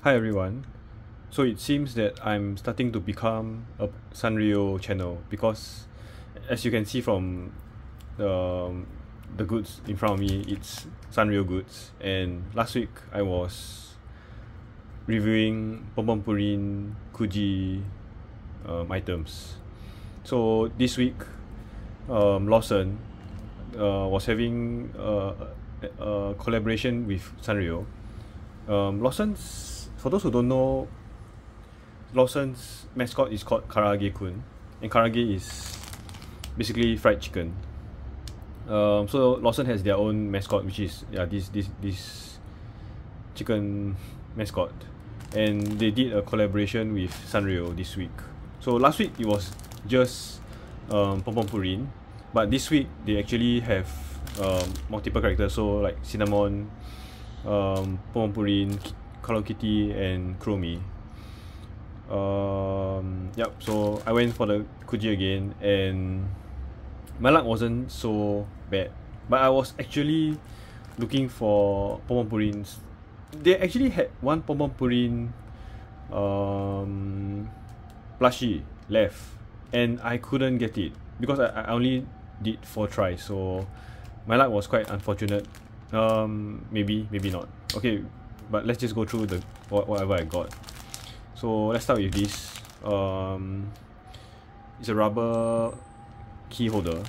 Hi everyone. So it seems that I'm starting to become a Sanrio channel because, as you can see from the goods in front of me, it's Sanrio goods. And last week I was reviewing Purin Kuji items. So this week, Lawson was having a collaboration with Sanrio. Lawson's, for those who don't know, Lawson's mascot is called Karage-kun, and Karage is basically fried chicken. So Lawson has their own mascot, which is this chicken mascot, and they did a collaboration with Sanrio this week. So last week it was just Purin, but this week they actually have multiple characters, so like Cinnamon, Purin, Hello Kitty, and Chromie. Yep, so I went for the Kuji again, and my luck wasn't so bad. But I was actually looking for Purins. They actually had one Purin plushie left, and I couldn't get it because I only did 4 tries. So my luck was quite unfortunate. Maybe not. Okay, but let's just go through the whatever I got. So let's start with this. It's a rubber key holder.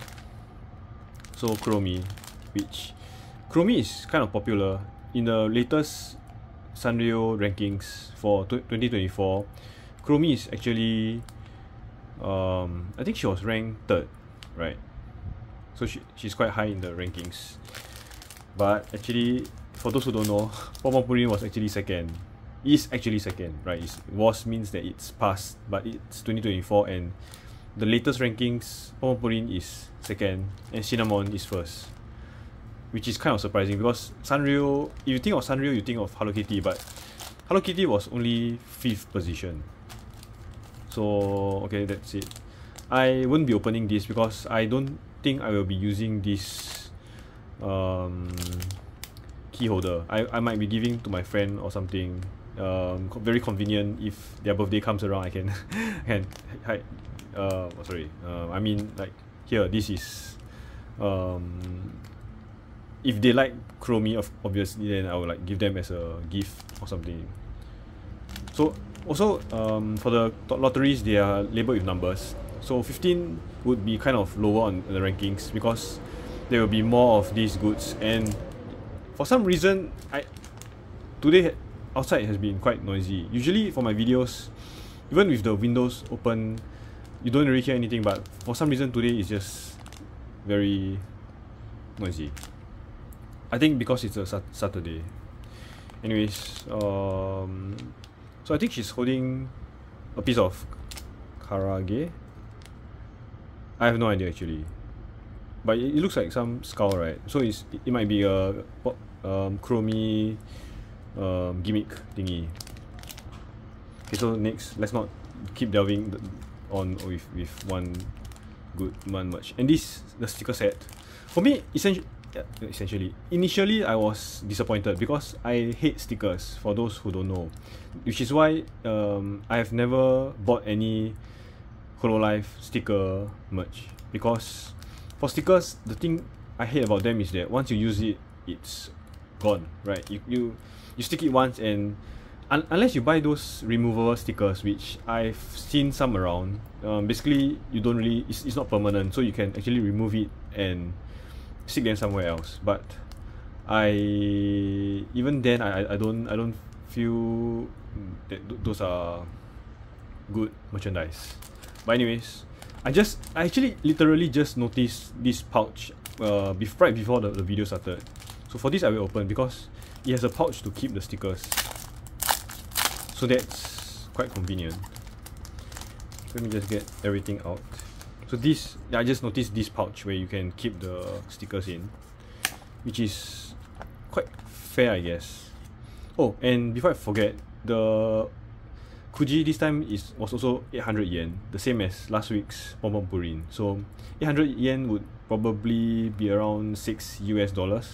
So Chromie, which Chromie is kind of popular in the latest Sanrio rankings for 2024. Chromie is actually, I think she was ranked 3rd, right? So she's quite high in the rankings. But actually, for those who don't know, Purin was actually 2nd. Is actually 2nd, right? Was means that it's past, but it's 2024, and the latest rankings, Purin is 2nd and Cinnamon is 1st, which is kind of surprising because Sanrio, if you think of Sanrio, you think of Hello Kitty, but Hello Kitty was only 5th position. So okay, that's it. I won't be opening this because I don't think I will be using this key holder. I might be giving to my friend or something. Very convenient if their birthday comes around. I can hide. I mean, like here, this is if they like Chromie, obviously, then I will like give them as a gift or something. So also for the lotteries, they are labeled with numbers. So 15 would be kind of lower on the rankings because there will be more of these goods, and for some reason today outside has been quite noisy. Usually for my videos, even with the windows open, you don't really hear anything, but for some reason today is just very noisy. I think because it's a Saturday. Anyways, so I think she's holding a piece of Karage. I have no idea actually, but it looks like some skull, right? So it might be a Chromie gimmick thingy. Okay, so next, let's not keep delving on with one good merch. And this, the sticker set, for me, essentially, initially I was disappointed because I hate stickers, for those who don't know, which is why I have never bought any Hololive sticker merch, because for stickers, the thing I hate about them is that once you use it, it's gone, right? You stick it once, and unless you buy those removable stickers, which I've seen some around, basically you don't really, it's not permanent, so you can actually remove it and stick them somewhere else. But even then I don't feel that those are good merchandise. But anyways, I actually literally just noticed this pouch right before the video started. So for this I will open because it has a pouch to keep the stickers. So that's quite convenient. Let me just get everything out. So this, I just noticed this pouch where you can keep the stickers in, which is quite fair, I guess. Oh, and before I forget, the Kuji this time was also 800 yen, the same as last week's Purin. So 800 yen would probably be around $6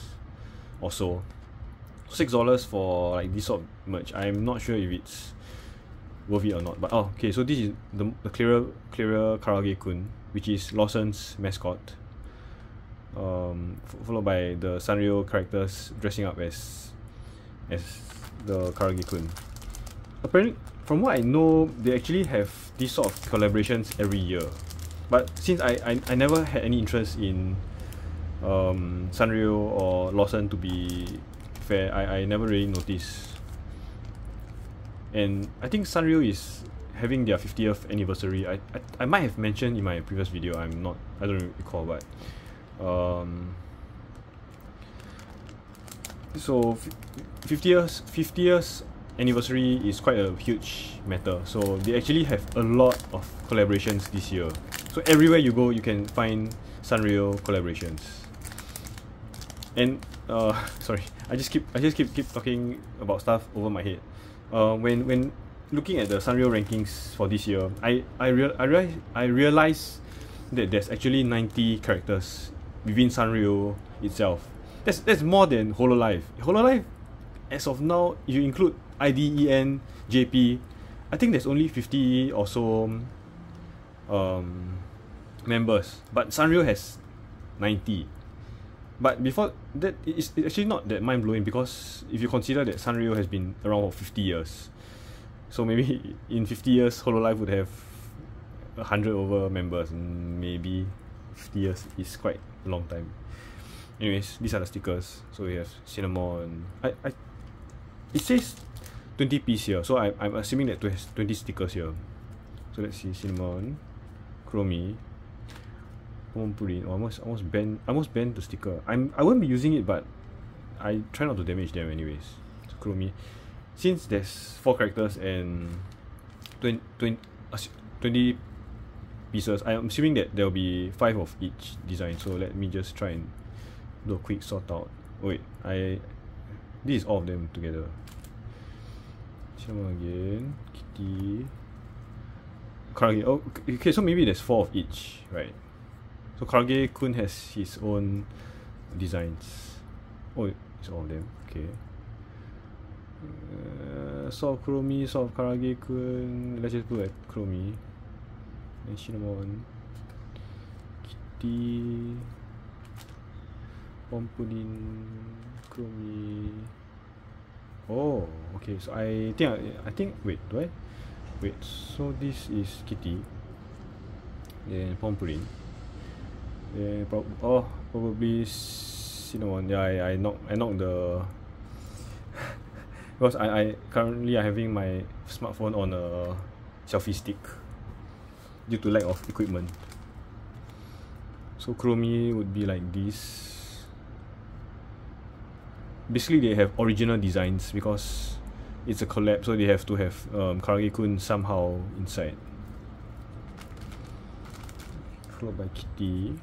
or so. $6 for like this sort of merch. I'm not sure if it's worth it or not. But oh, okay. So this is the clearer Karage-kun, which is Lawson's mascot. Followed by the Sanrio characters dressing up as the Karage-kun. Apparently, from what I know, they actually have these sort of collaborations every year. But since I never had any interest in Sanrio or Lawson, to be fair, I never really noticed. And I think Sanrio is having their 50th anniversary. I might have mentioned in my previous video. I don't recall, but so 50 years anniversary is quite a huge matter. So they actually have a lot of collaborations this year. So everywhere you go, you can find Sanrio collaborations. And sorry, I just keep talking about stuff over my head. When looking at the Sanrio rankings for this year, I realized that there's actually 90 characters within Sanrio itself. That's more than Hololive. Hololive, as of now, if you include IDEN, JP, I think there's only 50 or so members, but Sanrio has 90. But before that, it's actually not that mind-blowing, because if you consider that Sanrio has been around for 50 years, so maybe in 50 years Hololive would have 100 over members, and maybe 50 years is quite a long time. Anyways, these are the stickers. So we have Cinnamon. It says 20 piece here, so I'm assuming that it has 20 stickers here. So let's see. Cinnamon, Chromie, Pompurin. Oh, almost bent the sticker. I won't be using it, but I try not to damage them anyways. So Chromie, since there's 4 characters and 20 pieces, I'm assuming that there will be 5 of each design. So let me just try and do a quick sort out. Oh, wait, this is all of them together. Cinnamon again, Kitty, Karage. Oh, okay, so maybe there's 4 of each, right? So Karage-kun has his own designs. Oh, it's all of them. Okay. Sort of Chromie, sort of Karage-kun. Let's just put at Chromie. And Cinnamon, Kitty, Pompurin, Chromie. Oh, okay. So I think wait, do I? Wait, so this is Kitty. Then Pompurin. Then probably Cinnamon. Yeah, I knocked the because I currently having my smartphone on a selfie stick due to lack of equipment. So Chromie would be like this. Basically, they have original designs because it's a collab, so they have to have Karage-kun somehow inside. Followed by Kitty.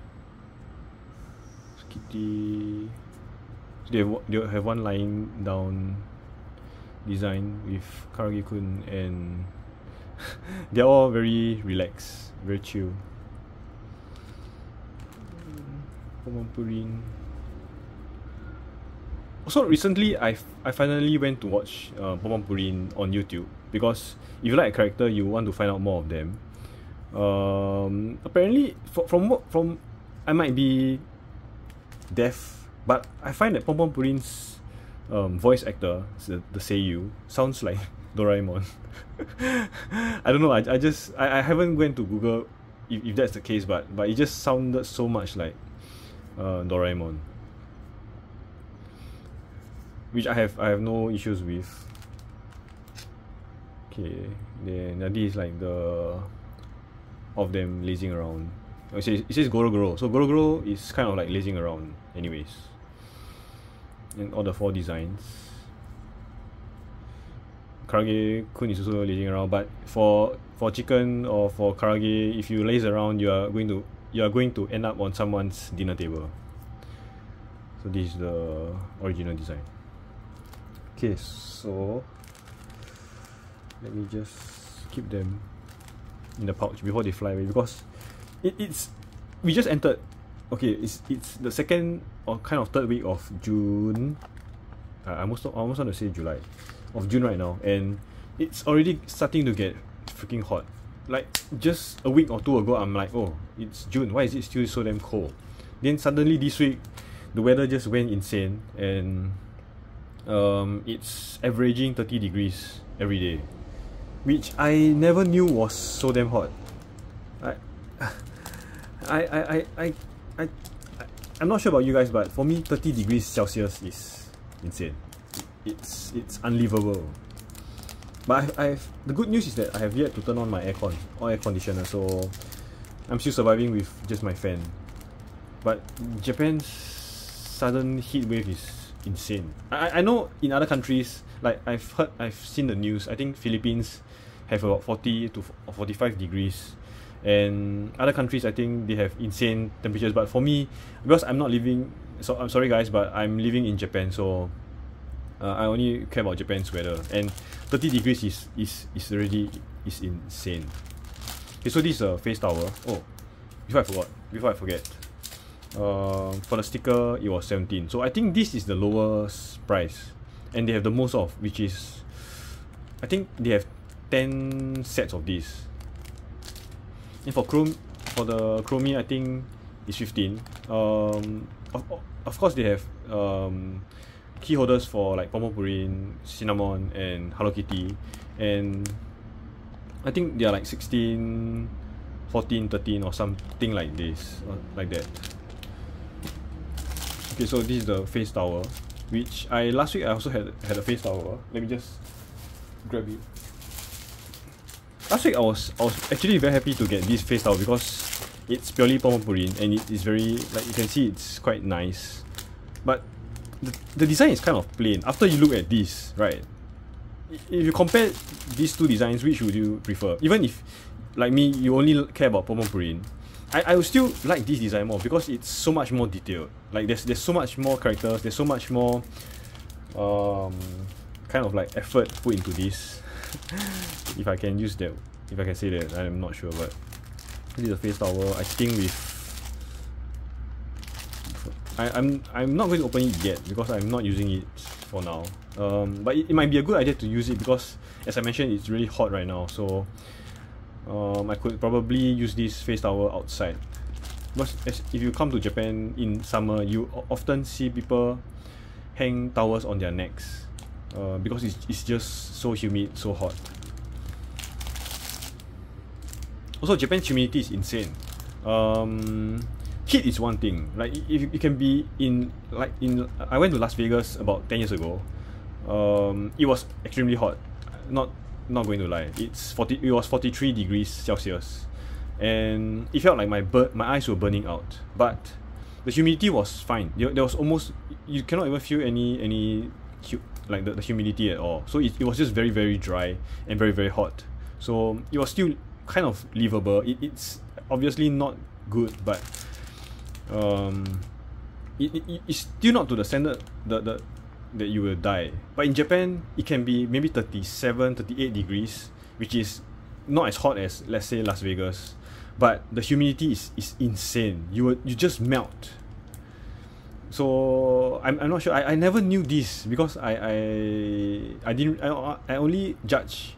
So Kitty. So they have one lying down design with Karage-kun, and they're all very relaxed, very chill. Pompurin. Also, recently I finally went to watch Pompurin on YouTube, because if you like a character, you want to find out more of them. Apparently, from I might be deaf, but I find that Pompurin's voice actor, the seiyuu, sounds like Doraemon. I don't know. I haven't went to Google if that's the case, but it just sounded so much like Doraemon, which I have no issues with. Okay, then this is like the of them lazing around. It says Goro, so Goro is kind of like lazing around anyways. And all the 4 designs. Karage-kun is also lazing around, but for chicken or for Karage, if you laze around, you are going to end up on someone's dinner table. So this is the original design. Okay, so let me just keep them in the pouch before they fly away, because we just entered. Okay, it's the second or kind of third week of June. I almost want to say July, of June right now, and it's already starting to get freaking hot. Like just a week or two ago, I'm like, oh, it's June. Why is it still so damn cold? Then suddenly this week, the weather just went insane, and it's averaging 30 degrees every day, which I never knew was so damn hot. I'm not sure about you guys, but for me, 30 degrees Celsius is insane. It's unlivable. But the good news is that I have yet to turn on my aircon or air conditioner, so I'm still surviving with just my fan. But Japan's sudden heat wave is insane. I know in other countries, like I've seen the news. I think Philippines have about 40 to 45 degrees, and other countries I think they have insane temperatures. But for me, because I'm not living, so I'm sorry guys, but I'm living in Japan, so I only care about Japan's weather, and 30 degrees is already insane. Okay, so this is a face tower. Oh, before I forget, for the sticker it was 17. So I think this is the lowest price, and they have the most of, which is, I think they have 10 sets of these. And for the Chromie, I think it's 15. Of course they have key holders for like Pomopurin, Cinnamon, and Hello Kitty, and I think they are like 16, 14, 13 or something like this, like that. Okay, so this is the face tower, which last week I also had a face tower. Let me just grab it. Last week I was actually very happy to get this face tower because it's purely Pomopurin, and it is very, like you can see, it's quite nice. But the design is kind of plain. After you look at this, right, if you compare these two designs, which would you prefer? Even if, like me, you only care about Pomopurin, I would still like this design more because it's so much more detailed. Like there's so much more characters, there's so much more kind of like effort put into this. If I can use that, if I can say that, I'm not sure, but this is a face tower. I think with I'm not going to open it yet because I'm not using it for now. But it might be a good idea to use it because, as I mentioned, it's really hot right now. So I could probably use this face tower outside. Because if you come to Japan in summer, you often see people hang towels on their necks because it's just so humid, so hot. Also, Japan's humidity is insane. Heat is one thing. Like if you can be I went to Las Vegas about 10 years ago. It was extremely hot. Not going to lie. It was 43 degrees Celsius, and it felt like my eyes were burning out. But the humidity was fine. There was almost, you cannot even feel any like the humidity at all. So it was just very, very dry and very, very hot. So it was still kind of livable. It's obviously not good, but it's still not to the standard that you will die. But in Japan, it can be maybe 37, 38 degrees, which is not as hot as, let's say, Las Vegas. But the humidity is insane. You just melt. So I'm not sure. I never knew this because I only judge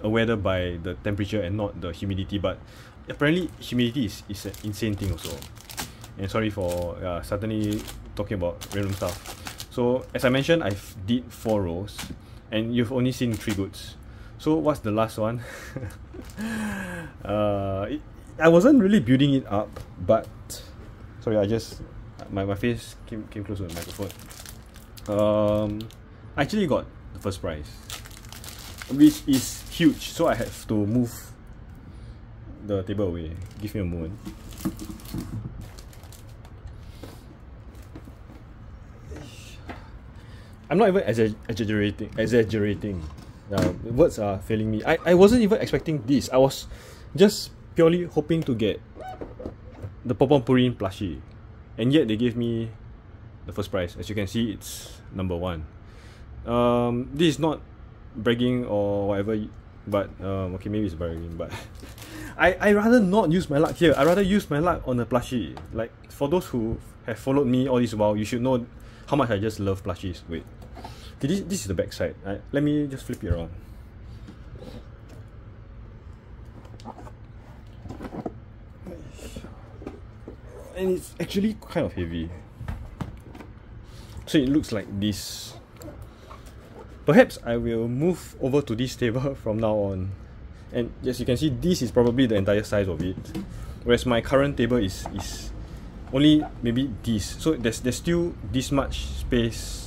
a weather by the temperature and not the humidity. But apparently humidity is an insane thing also. And sorry for suddenly talking about random stuff. So as I mentioned, I did 4 rows, and you've only seen 3 goods. So what's the last one? I wasn't really building it up, but sorry, my face came close to the microphone. I actually got the first prize, which is huge. So I have to move the table away. Give me a moment. I'm not even exaggerating. Words are failing me. I wasn't even expecting this. I was just purely hoping to get the Pomopurin plushie, and yet they gave me the first prize. As you can see, it's number 1. This is not bragging or whatever, but okay, maybe it's bragging, but I rather not use my luck here. I rather use my luck on the plushie. Like, for those who have followed me all this while, you should know how much I just love plushies. Wait, Okay, this is the back side. Let me just flip it around. And it's actually kind of heavy. So it looks like this. Perhaps I will move over to this table from now on. And as you can see, this is probably the entire size of it. Whereas my current table is only maybe this. So there's still this much space.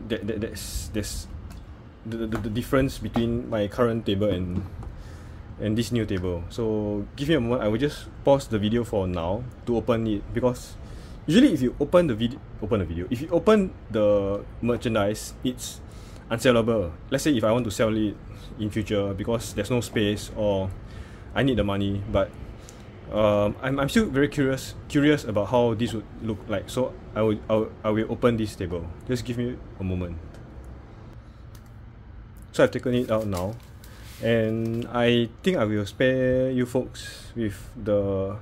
There's the difference between my current table and this new table. So give me a moment. I will just pause the video for now to open it, because usually if you open the video, if you open the merchandise, it's unsellable. Let's say if I want to sell it in future because there's no space or I need the money, but I'm still very curious about how this would look like. So I will open this table. Just give me a moment. So I've taken it out now, and I think I will spare you folks with the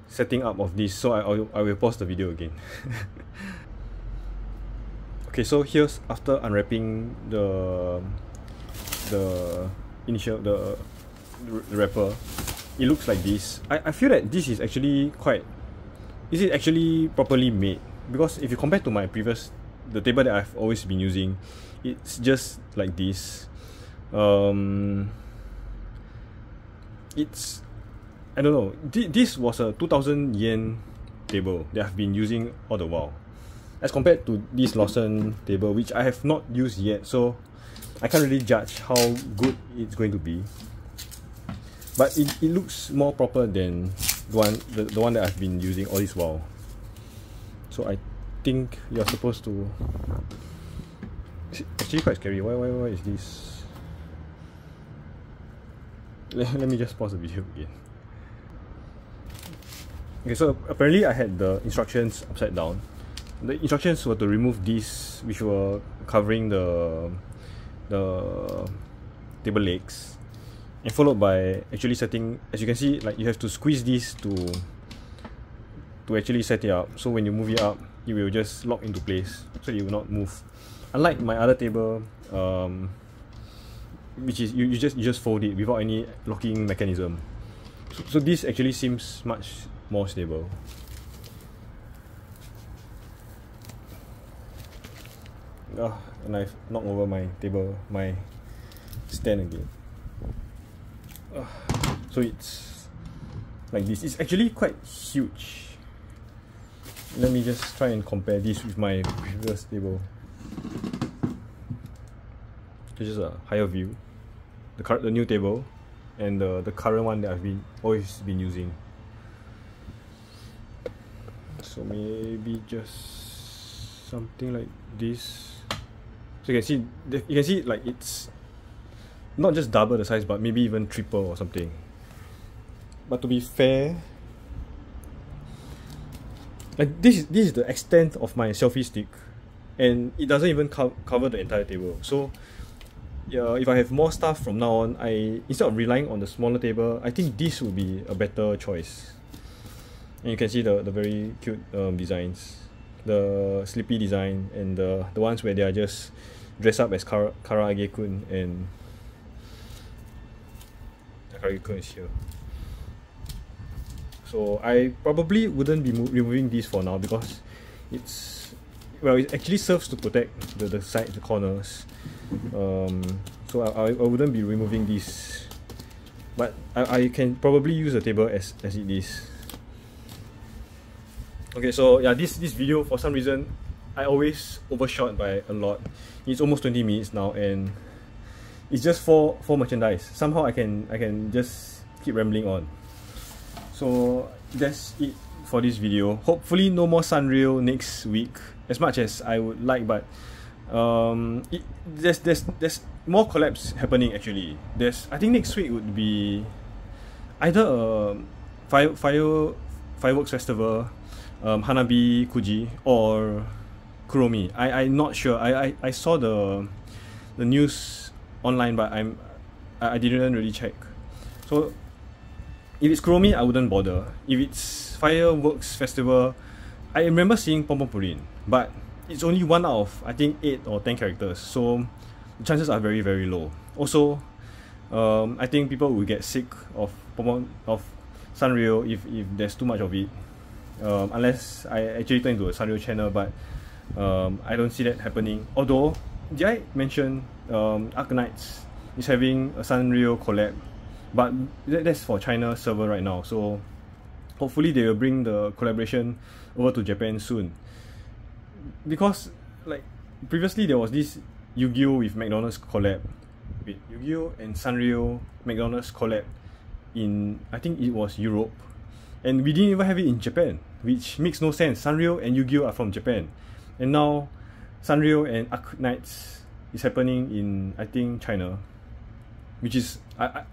setting up of this. So I will pause the video again. Okay, so here's after unwrapping the wrapper. It looks like this. I feel that this is actually properly made, because if you compare to my the table that I've always been using, it's just like this. It's, I don't know, this was a 2,000 yen table that I've been using all the while, as compared to this Lawson table, which I have not used yet, so I can't really judge how good it's going to be. But it looks more proper than the one that I've been using all this while. So I think you're supposed to... It's actually quite scary. Why is this? Let me just pause the video again. Okay, so apparently I had the instructions upside down. The instructions were to remove these, which were covering the table legs, and followed by actually setting. As you can see, like, you have to squeeze this to actually set it up. So when you move it up, it will just lock into place, so it will not move. Unlike my other table, which is you just fold it without any locking mechanism. So this actually seems much more stable. And I've knocked over my table, my stand again. So it's like this. It's actually quite huge. Let me just try and compare this with my previous table. This is a higher view. The new table and the current one that I've always been using. So maybe just something like this. So you can see like it's not just double the size, but maybe even triple or something. But to be fair, like this is the extent of my selfie stick, and it doesn't even cover the entire table. So yeah, if I have more stuff from now on, instead of relying on the smaller table, I think this would be a better choice. And you can see the very cute designs, the Sleepy design, and the ones where they are just dressed up as Karaage-kun, and Karaage-kun is here. So I probably wouldn't be removing these for now, because it actually serves to protect the side, the corners. So I wouldn't be removing these, but I can probably use the table as it is. Okay, so yeah, this video, for some reason I always overshot by a lot. It's almost 20 minutes now, and it's just for merchandise. Somehow I can just keep rambling on. So that's it for this video. Hopefully no more Sanrio next week, as much as I would like, but there's more collabs happening actually. I think next week would be either a fireworks festival, Hanabi Kuji, or Kuromi. I'm not sure. I saw the news online, but I didn't really check. So if it's Kuromi, I wouldn't bother. If it's fireworks festival, I remember seeing Pompopurin, but it's only 1 out of I think 8 or 10 characters, so the chances are very very low. Also, I think people will get sick of Sanrio if there's too much of it. Unless I actually turn into a Sanrio channel, but I don't see that happening. Although, did I mention Arknights is having a Sanrio collab, but that's for China server right now, so hopefully they will bring the collaboration over to Japan soon. Because like previously there was this Yu-Gi-Oh with McDonald's collab, with Yu-Gi-Oh and Sanrio McDonald's collab in, I think it was Europe, and we didn't even have it in Japan, which makes no sense. Sanrio and Yu-Gi-Oh are from Japan, and now Sanrio and Arknights is happening in, I think, China, which is I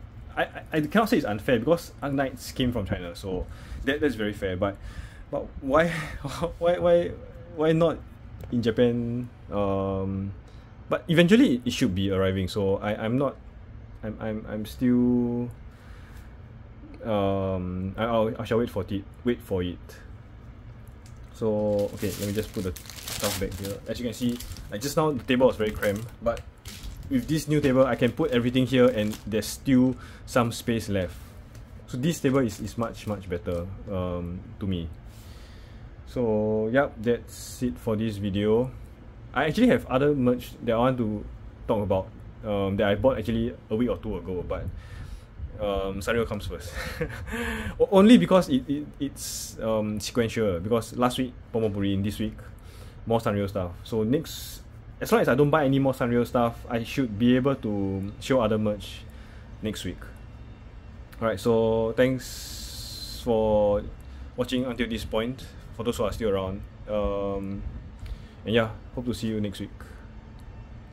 cannot say it's unfair because Arknights came from China, so that's very fair. But why why not in Japan? But eventually it should be arriving. So I'm still I shall wait for it. So okay, let me just put the stuff back here. As you can see, like just now the table was very cramped, but with this new table I can put everything here and there's still some space left. So this table is much better to me. So yep, that's it for this video. I actually have other merch that I want to talk about that I bought actually a week or two ago, but Sanrio comes first. Only because it's sequential, because last week Pompopurin, this week more Sanrio stuff. So next, as long as I don't buy any more Sanrio stuff, I should be able to show other merch next week. Alright, so thanks for watching until this point, for those who are still around. And yeah, hope to see you next week.